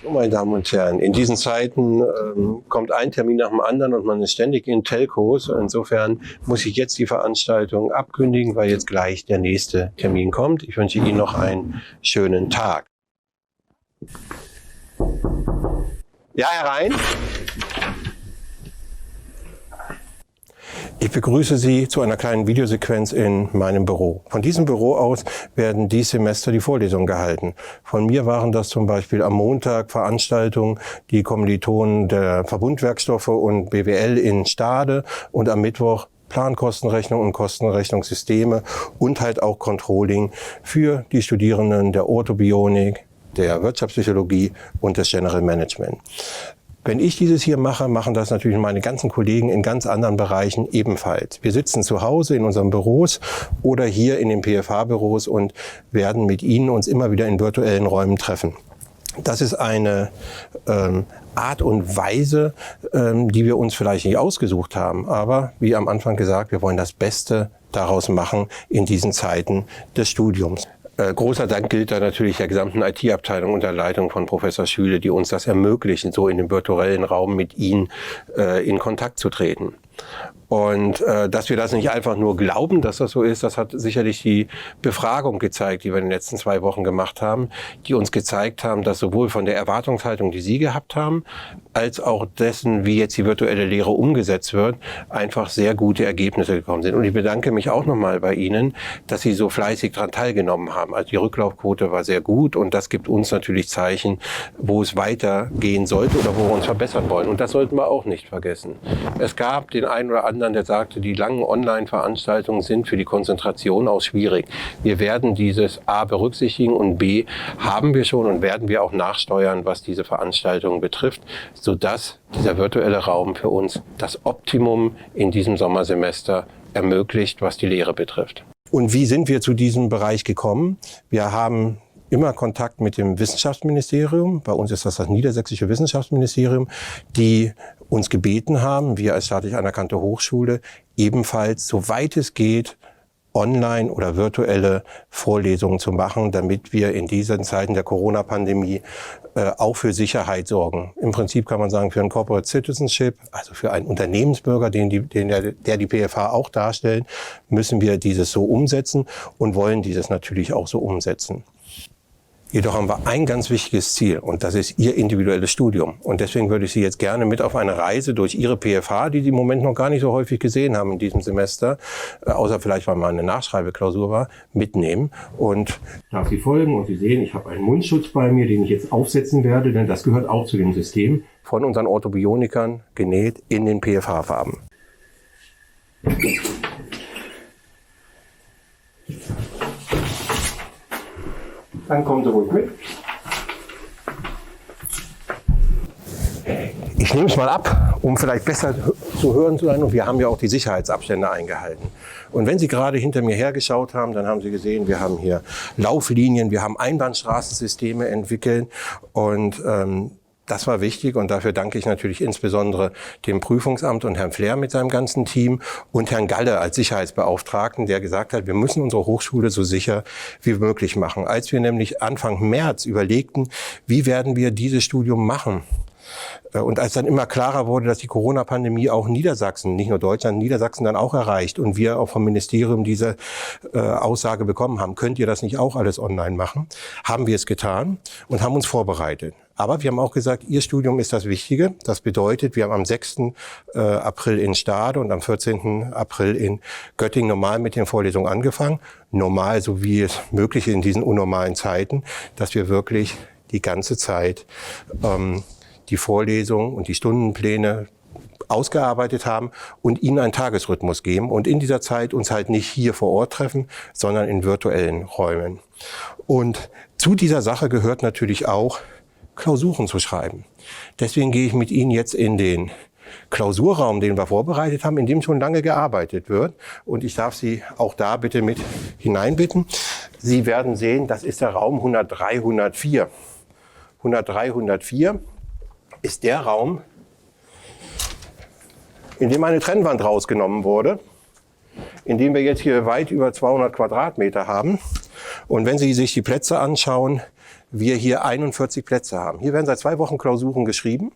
So, meine Damen und Herren, in diesen Zeiten kommt ein Termin nach dem anderen und man ist ständig in Telcos. Insofern muss ich jetzt die Veranstaltung abkündigen, weil jetzt gleich der nächste Termin kommt. Ich wünsche Ihnen noch einen schönen Tag. Ja, herein. Ich begrüße Sie zu einer kleinen Videosequenz in meinem Büro. Von diesem Büro aus werden dieses Semester die Vorlesungen gehalten. Von mir waren das zum Beispiel am Montag Veranstaltungen, die Kommilitonen der Verbundwerkstoffe und BWL in Stade, und am Mittwoch Plankostenrechnung und Kostenrechnungssysteme und halt auch Controlling für die Studierenden der Orthobionik, der Wirtschaftspsychologie und des General Management. Wenn ich dieses hier mache, machen das natürlich meine ganzen Kollegen in ganz anderen Bereichen ebenfalls. Wir sitzen zu Hause in unseren Büros oder hier in den PFH-Büros und werden mit Ihnen uns immer wieder in virtuellen Räumen treffen. Das ist eine Art und Weise, die wir uns vielleicht nicht ausgesucht haben. Aber wie am Anfang gesagt, wir wollen das Beste daraus machen in diesen Zeiten des Studiums. Großer Dank gilt da natürlich der gesamten IT-Abteilung unter Leitung von Professor Schüle, die uns das ermöglichen, so in dem virtuellen Raum mit Ihnen in Kontakt zu treten. Und dass wir das nicht einfach nur glauben, dass das so ist, das hat sicherlich die Befragung gezeigt, die wir in den letzten 2 Wochen gemacht haben, die uns gezeigt haben, dass sowohl von der Erwartungshaltung, die Sie gehabt haben, als auch dessen, wie jetzt die virtuelle Lehre umgesetzt wird, einfach sehr gute Ergebnisse gekommen sind. Und ich bedanke mich auch nochmal bei Ihnen, dass Sie so fleißig daran teilgenommen haben. Also die Rücklaufquote war sehr gut und das gibt uns natürlich Zeichen, wo es weitergehen sollte oder wo wir uns verbessern wollen. Und das sollten wir auch nicht vergessen. Es gab den einen oder anderen, der sagte, die langen Online-Veranstaltungen sind für die Konzentration auch schwierig. Wir werden dieses A berücksichtigen und B haben wir schon und werden wir auch nachsteuern, was diese Veranstaltungen betrifft, sodass dieser virtuelle Raum für uns das Optimum in diesem Sommersemester ermöglicht, was die Lehre betrifft. Und wie sind wir zu diesem Bereich gekommen? Wir haben immer Kontakt mit dem Wissenschaftsministerium. Bei uns ist das Niedersächsische Wissenschaftsministerium, die uns gebeten haben, wir als staatlich anerkannte Hochschule, ebenfalls, soweit es geht, online oder virtuelle Vorlesungen zu machen, damit wir in diesen Zeiten der Corona-Pandemie auch für Sicherheit sorgen. Im Prinzip kann man sagen, für ein Corporate Citizenship, also für einen Unternehmensbürger, der die PFH auch darstellt, müssen wir dieses so umsetzen und wollen dieses natürlich auch so umsetzen. Jedoch haben wir ein ganz wichtiges Ziel und das ist Ihr individuelles Studium. Und deswegen würde ich Sie jetzt gerne mit auf eine Reise durch Ihre PFH, die Sie im Moment noch gar nicht so häufig gesehen haben in diesem Semester, außer vielleicht, weil mal eine Nachschreibeklausur war, mitnehmen. Und darf Sie folgen und Sie sehen, ich habe einen Mundschutz bei mir, den ich jetzt aufsetzen werde, denn das gehört auch zu dem System. Von unseren Orthobionikern genäht in den PFH-Farben. Dann kommen Sie ruhig mit. Ich nehme es mal ab, um vielleicht besser zu hören zu sein. Und wir haben ja auch die Sicherheitsabstände eingehalten. Und wenn Sie gerade hinter mir hergeschaut haben, dann haben Sie gesehen, wir haben hier Lauflinien, wir haben Einbahnstraßensysteme entwickelt. Und das war wichtig und dafür danke ich natürlich insbesondere dem Prüfungsamt und Herrn Flair mit seinem ganzen Team und Herrn Galle als Sicherheitsbeauftragten, der gesagt hat, wir müssen unsere Hochschule so sicher wie möglich machen. Als wir nämlich Anfang März überlegten, wie werden wir dieses Studium machen, und als dann immer klarer wurde, dass die Corona-Pandemie auch Niedersachsen, nicht nur Deutschland, Niedersachsen dann auch erreicht und wir auch vom Ministerium diese Aussage bekommen haben, könnt ihr das nicht auch alles online machen, haben wir es getan und haben uns vorbereitet. Aber wir haben auch gesagt, Ihr Studium ist das Wichtige. Das bedeutet, wir haben am 6. April in Stade und am 14. April in Göttingen normal mit den Vorlesungen angefangen. Normal, so wie es möglich ist in diesen unnormalen Zeiten, dass wir wirklich die ganze Zeit die Vorlesungen und die Stundenpläne ausgearbeitet haben und ihnen einen Tagesrhythmus geben und in dieser Zeit uns halt nicht hier vor Ort treffen, sondern in virtuellen Räumen. Und zu dieser Sache gehört natürlich auch, Klausuren zu schreiben. Deswegen gehe ich mit Ihnen jetzt in den Klausurraum, den wir vorbereitet haben, in dem schon lange gearbeitet wird. Und ich darf Sie auch da bitte mit hineinbitten. Sie werden sehen, das ist der Raum 103, 104. 103, 104 ist der Raum, in dem eine Trennwand rausgenommen wurde, indem wir jetzt hier weit über 200 Quadratmeter haben. Und wenn Sie sich die Plätze anschauen, wir hier 41 Plätze haben. Hier werden seit 2 Wochen Klausuren geschrieben.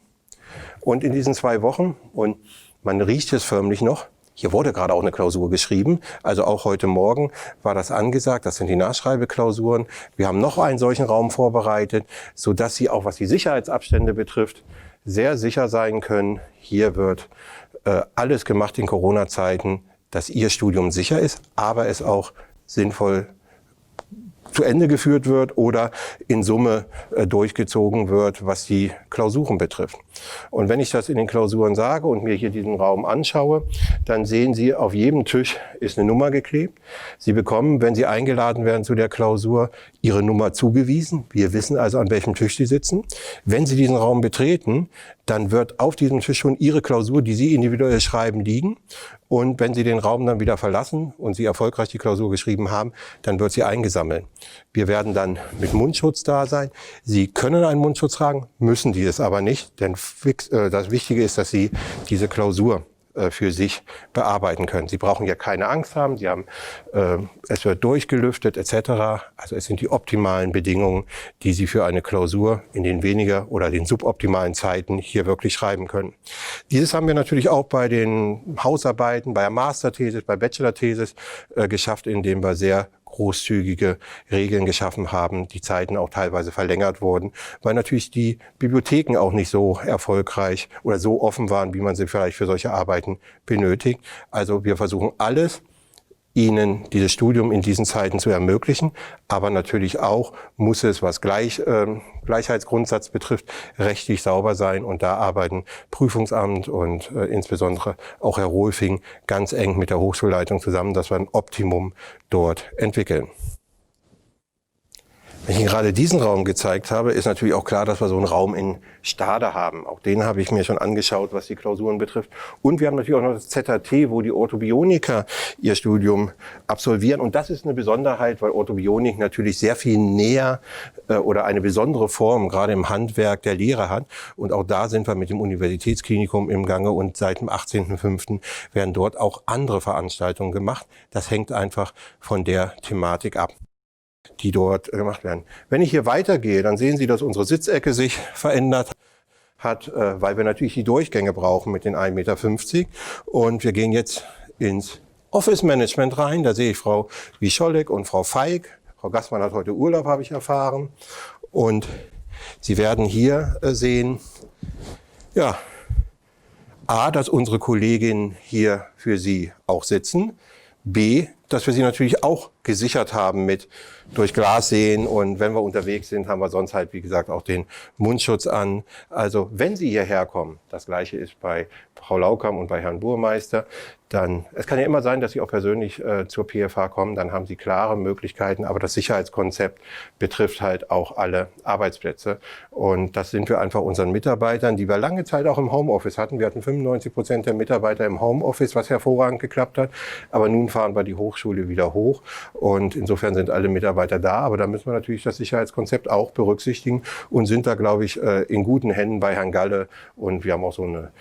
Und in diesen 2 Wochen, und man riecht es förmlich noch, hier wurde gerade auch eine Klausur geschrieben, also auch heute Morgen war das angesagt, das sind die Nachschreibeklausuren. Wir haben noch einen solchen Raum vorbereitet, sodass Sie auch, was die Sicherheitsabstände betrifft, sehr sicher sein können. Hier wird alles gemacht in Corona-Zeiten, dass Ihr Studium sicher ist, aber es auch sinnvoll zu Ende geführt wird oder in Summe durchgezogen wird, was die Klausuren betrifft. Und wenn ich das in den Klausuren sage und mir hier diesen Raum anschaue, dann sehen Sie, auf jedem Tisch ist eine Nummer geklebt. Sie bekommen, wenn Sie eingeladen werden zu der Klausur, Ihre Nummer zugewiesen. Wir wissen also, an welchem Tisch Sie sitzen. Wenn Sie diesen Raum betreten, dann wird auf diesem Tisch schon Ihre Klausur, die Sie individuell schreiben, liegen. Und wenn Sie den Raum dann wieder verlassen und Sie erfolgreich die Klausur geschrieben haben, dann wird sie eingesammelt. Wir werden dann mit Mundschutz da sein. Sie können einen Mundschutz tragen, müssen die es aber nicht, denn das Wichtige ist, dass Sie diese Klausur für sich bearbeiten können. Sie brauchen ja keine Angst haben. Sie haben, es wird durchgelüftet etc. Also es sind die optimalen Bedingungen, die Sie für eine Klausur in den weniger oder den suboptimalen Zeiten hier wirklich schreiben können. Dieses haben wir natürlich auch bei den Hausarbeiten, bei der Masterthesis, bei Bachelorthesis geschafft, indem wir sehr großzügige Regeln geschaffen haben, die Zeiten auch teilweise verlängert wurden, weil natürlich die Bibliotheken auch nicht so erfolgreich oder so offen waren, wie man sie vielleicht für solche Arbeiten benötigt. Also wir versuchen alles, Ihnen dieses Studium in diesen Zeiten zu ermöglichen. Aber natürlich auch muss es, was Gleichheitsgrundsatz betrifft, rechtlich sauber sein. Und da arbeiten Prüfungsamt und insbesondere auch Herr Rohlfing ganz eng mit der Hochschulleitung zusammen, dass wir ein Optimum dort entwickeln. Wenn ich Ihnen gerade diesen Raum gezeigt habe, ist natürlich auch klar, dass wir so einen Raum in Stade haben. Auch den habe ich mir schon angeschaut, was die Klausuren betrifft. Und wir haben natürlich auch noch das ZHT, wo die Orthobioniker ihr Studium absolvieren. Und das ist eine Besonderheit, weil Orthobionik natürlich sehr viel näher oder eine besondere Form, gerade im Handwerk, der Lehre hat. Und auch da sind wir mit dem Universitätsklinikum im Gange. Und seit dem 18.05. werden dort auch andere Veranstaltungen gemacht. Das hängt einfach von der Thematik ab, die dort gemacht werden. Wenn ich hier weitergehe, dann sehen Sie, dass unsere Sitzecke sich verändert hat, weil wir natürlich die Durchgänge brauchen mit den 1,50 Meter. Und wir gehen jetzt ins Office-Management rein. Da sehe ich Frau Wischolek und Frau Feig. Frau Gassmann hat heute Urlaub, habe ich erfahren. Und Sie werden hier sehen, ja, A, dass unsere Kolleginnen hier für Sie auch sitzen. B, dass wir sie natürlich auch gesichert haben mit durch Glas sehen, und wenn wir unterwegs sind, haben wir sonst halt, wie gesagt, auch den Mundschutz an. Also wenn Sie hierher kommen, das Gleiche ist bei Frau Laukam und bei Herrn Burmeister, dann, es kann ja immer sein, dass Sie auch persönlich zur PFH kommen, dann haben Sie klare Möglichkeiten, aber das Sicherheitskonzept betrifft halt auch alle Arbeitsplätze, und das sind wir einfach unseren Mitarbeitern, die wir lange Zeit auch im Homeoffice hatten. Wir hatten 95% der Mitarbeiter im Homeoffice, was hervorragend geklappt hat, aber nun fahren wir die Hochschule wieder hoch, und insofern sind alle Mitarbeiter da, aber da müssen wir natürlich das Sicherheitskonzept auch berücksichtigen und sind da, glaube ich, in guten Händen bei Herrn Galle, und wir haben auch so eine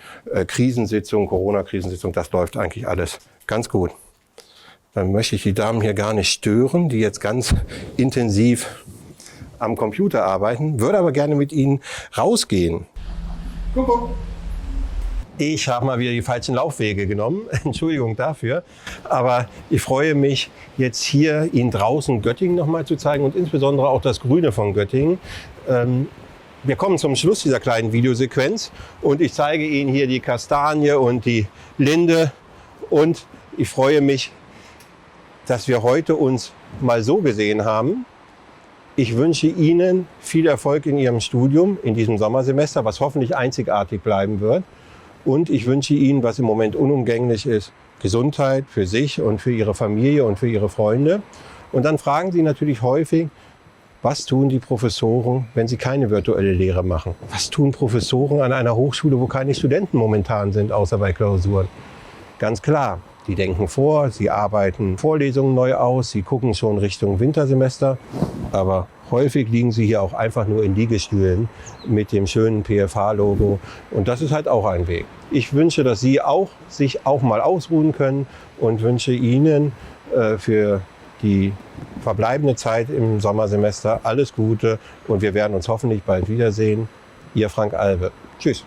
Krisensitzung, Corona-Krisensitzung, das läuft eigentlich alles ganz gut. Dann möchte ich die Damen hier gar nicht stören, die jetzt ganz intensiv am Computer arbeiten, würde aber gerne mit Ihnen rausgehen. Kuckuck. Ich habe mal wieder die falschen Laufwege genommen, Entschuldigung dafür, aber ich freue mich jetzt hier Ihnen draußen Göttingen nochmal zu zeigen und insbesondere auch das Grüne von Göttingen. Wir kommen zum Schluss dieser kleinen Videosequenz und ich zeige Ihnen hier die Kastanie und die Linde, und ich freue mich, dass wir heute uns mal so gesehen haben. Ich wünsche Ihnen viel Erfolg in Ihrem Studium in diesem Sommersemester, was hoffentlich einzigartig bleiben wird. Und ich wünsche Ihnen, was im Moment unumgänglich ist, Gesundheit für sich und für Ihre Familie und für Ihre Freunde. Und dann fragen Sie natürlich häufig, was tun die Professoren, wenn sie keine virtuelle Lehre machen? Was tun Professoren an einer Hochschule, wo keine Studenten momentan sind, außer bei Klausuren? Ganz klar, die denken vor, sie arbeiten Vorlesungen neu aus, sie gucken schon Richtung Wintersemester. Aber Häufig liegen sie hier auch einfach nur in Liegestühlen mit dem schönen PFH-Logo. Und das ist halt auch ein Weg. Ich wünsche, dass Sie sich auch mal ausruhen können und wünsche Ihnen für die verbleibende Zeit im Sommersemester alles Gute. Und wir werden uns hoffentlich bald wiedersehen. Ihr Frank Albe. Tschüss.